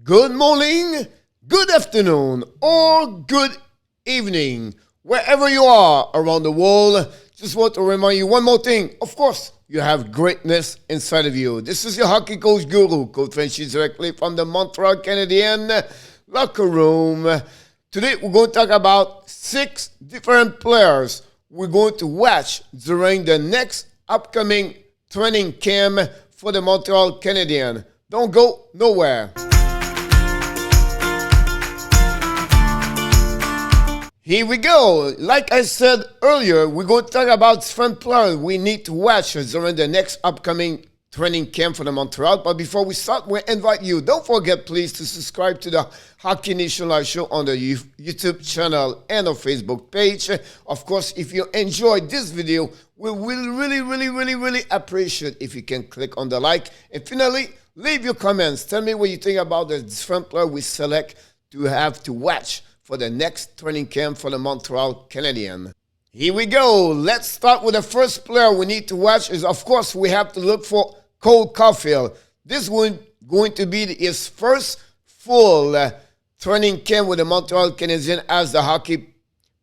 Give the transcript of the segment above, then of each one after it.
good morning, good afternoon, or good evening, wherever you are around the world. Just want to remind you one more thing. Of course, you have greatness inside of you. This is your hockey coach guru, Coach FRENCHY, directly from the Montreal Canadiens locker room. Today, we're going to talk about 6 different players we're going to watch during the next upcoming training camp for the Montreal Canadiens. Don't go nowhere. Here we go. Like I said earlier, we're going to talk about different players we need to watch during the next upcoming training camp for the Montreal. But before we start, we invite you, don't forget please to subscribe to the Hockey Nation Live Show on the YouTube channel and our Facebook page. Of course, if you enjoyed this video, we will really appreciate if you can click on the like. And finally, leave your comments. Tell me what you think about the different players we select to have to watch for the next training camp for the Montreal Canadiens. Here we go. Let's start with the first player we need to watch is, of course, we have to look for Cole CAUFIELD. This is going to be his first full training camp with the Montreal Canadiens as the hockey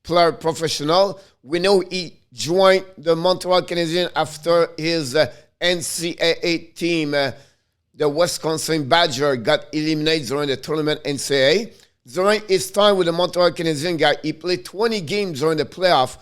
player professional. We know he joined the Montreal Canadiens after his NCAA team, the Wisconsin Badgers, got eliminated during the tournament NCAA. During his time with the Montreal Canadiens, he played 20 games during the playoff,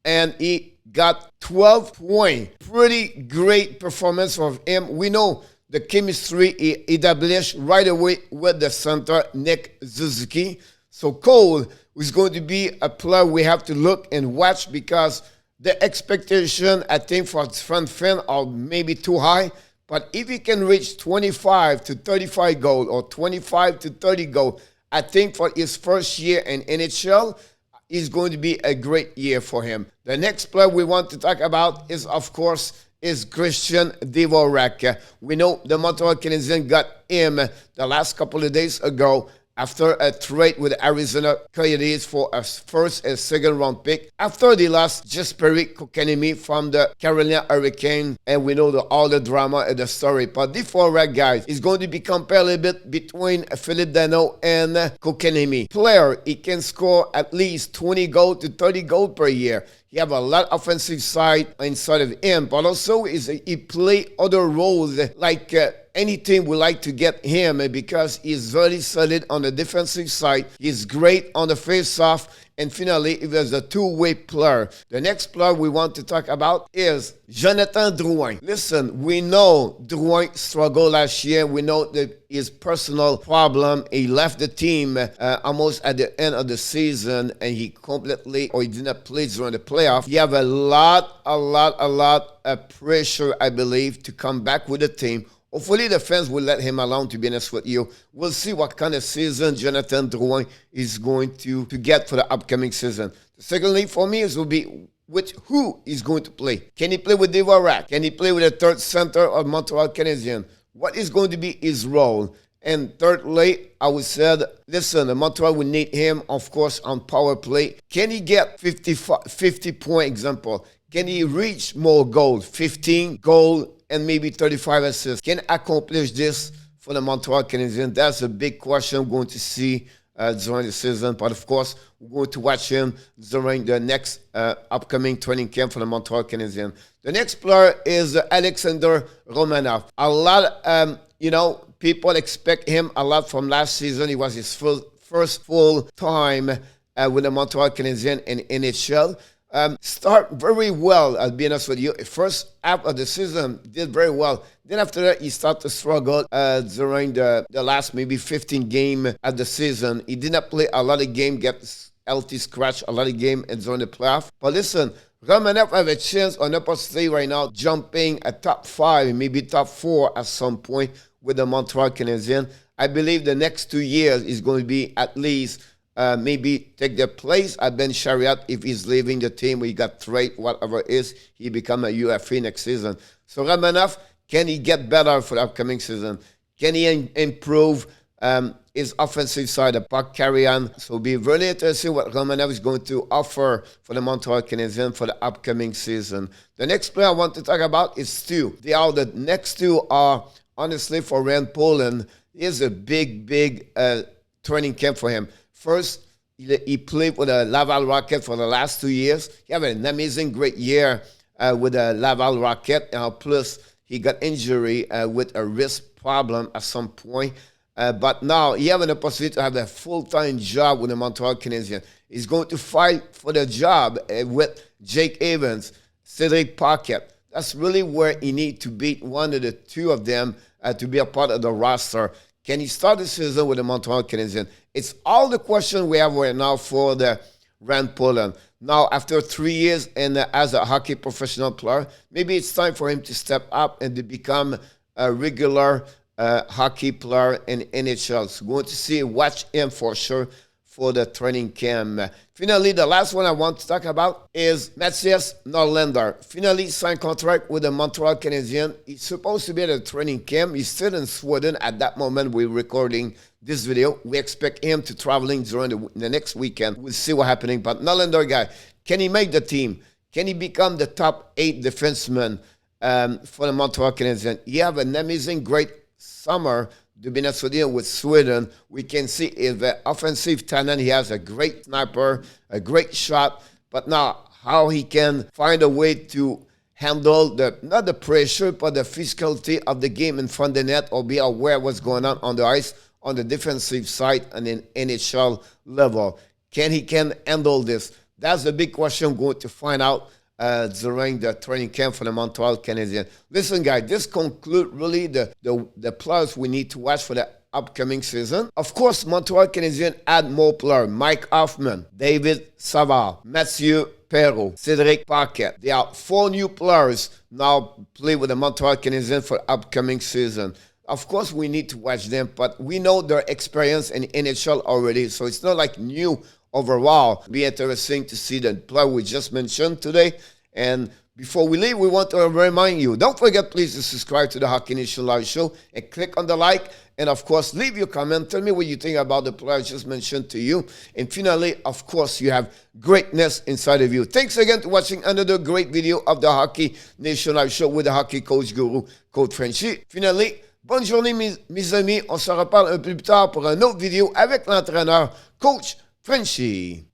and he got 12 points. Pretty great performance of him. We know the chemistry he established right away with the center, Nick Suzuki. So Cole is going to be a player we have to look and watch because the expectation, I think, for front fan are maybe too high. But if he can reach 25 to 35 goals or 25 to 30 goals, I think for his first year in NHL, is going to be a great year for him. The next player we want to talk about is, of course, Christian DVORAK. We know the Montreal Canadiens got him the last couple of days ago after a trade with the Arizona Coyotes for a first and second round pick. After they lost Jesperi Kotkaniemi from the Carolina Hurricanes, and we know all the drama and the story. But DVORAK, guys, is going to be compared a little bit between Philippe Danault and Kotkaniemi. Player, he can score at least 20 goals to 30 goals per year. He have a lot of offensive side inside of him, but also he play other roles like any team would like to get him because he's very solid on the defensive side. He's great on the face-off. And finally, he was a two-way player. The next player we want to talk about is Jonathan Drouin. Listen, we know Drouin struggled last year. We know that his personal problem. He left the team almost at the end of the season, and he did not play during the playoff. He have a lot of pressure, I believe, to come back with the team. Hopefully, the fans will let him alone, to be honest with you. We'll see what kind of season Jonathan Drouin is going to get for the upcoming season. Secondly, for me, it will be with who is going to play. Can he play with DVORAK? Can he play with the third center of Montreal Canadiens? What is going to be his role? And thirdly, I would say, listen, the Montreal will need him, of course, on power play. Can he get 50 point example? Can he reach more goals? 15 goals and maybe 35 assists. Can accomplish this for the Montreal Canadiens? That's a big question we're going to see during the season. But of course, we're going to watch him during the next upcoming training camp for the Montreal Canadiens. The next player is Alexander Romanov. A lot, people expect him a lot from last season. It was his first full time with the Montreal Canadiens in NHL. Start very well, I'll be honest with you. First half of the season, did very well. Then after that, he started to struggle during the last maybe 15 game of the season. He did not play a lot of game, get healthy scratch a lot of game during the playoff. But listen, Romanov have a chance on upper state right now, jumping a top 5, maybe top 4 at some point with the Montreal Canadiens. I believe the next 2 years is going to be at least maybe take the place at Ben Chariot if he's leaving the team. We got trade, whatever it is, he become a UFA next season. So Romanov, can he get better for the upcoming season? Can he improve his offensive side, the puck carry-on? So it'll be really interesting what Romanov is going to offer for the Montreal Canadiens for the upcoming season. The next player I want to talk about is Stu. The next two are, honestly, for Rand Poland, Here's a big training camp for him. First, he played with the Laval Rocket for the last 2 years. He had an amazing, great year with the Laval Rocket. Plus, he got injury with a wrist problem at some point. But now he has an opportunity to have a full-time job with the Montreal Canadiens. He's going to fight for the job with Jake Evans, Cedric Paquette. That's really where he needs to beat one of the two of them to be a part of the roster. Can he start the season with the Montreal Canadiens? It's all the question we have right now for the Rand Poland. Now, after 3 years as a hockey professional player, maybe it's time for him to step up and to become a regular hockey player in NHL. So going to watch him for sure for the training camp. Finally, the last one I want to talk about is Matthias Norlinder. Finally signed contract with the Montreal Canadiens. He's supposed to be at a training camp. He's still in Sweden at that moment we're recording this video. We expect him to traveling during the next weekend. We'll see what's happening. But Norlinder guy, can he make the team? Can he become the top 8 defenseman for the Montreal Canadiens? He have an amazing, great summer to be with Sweden. We can see his offensive talent. He has a great sniper, a great shot. But now, how he can find a way to handle not the pressure, but the physicality of the game in front of the net, or be aware of what's going on the ice on the defensive side and in NHL level. Can he handle this? That's the big question we're going to find out during the training camp for the Montreal Canadiens. Listen, guys, this concludes really the players we need to watch for the upcoming season. Of course, Montreal Canadiens add more players. Mike Hoffman, David Savard, Mathieu Perreault, Cedric Paquette. There are 4 new players now play with the Montreal Canadiens for the upcoming season. Of course, we need to watch them, but we know their experience in NHL already, so it's not like new overall. It'll be interesting to see the player we just mentioned today. And before we leave, we want to remind you, don't forget please to subscribe to the Hockey Nation Live Show and click on the like. And of course, leave your comment. Tell me what you think about the player I just mentioned to you. And finally, of course, you have greatness inside of you. Thanks again for watching another great video of the Hockey Nation Live Show with the hockey coach guru, Coach Frenchy. Finally, bonne journée mes amis. On se reparle un peu plus tard pour une autre vidéo avec l'entraîneur, Coach Frenchy.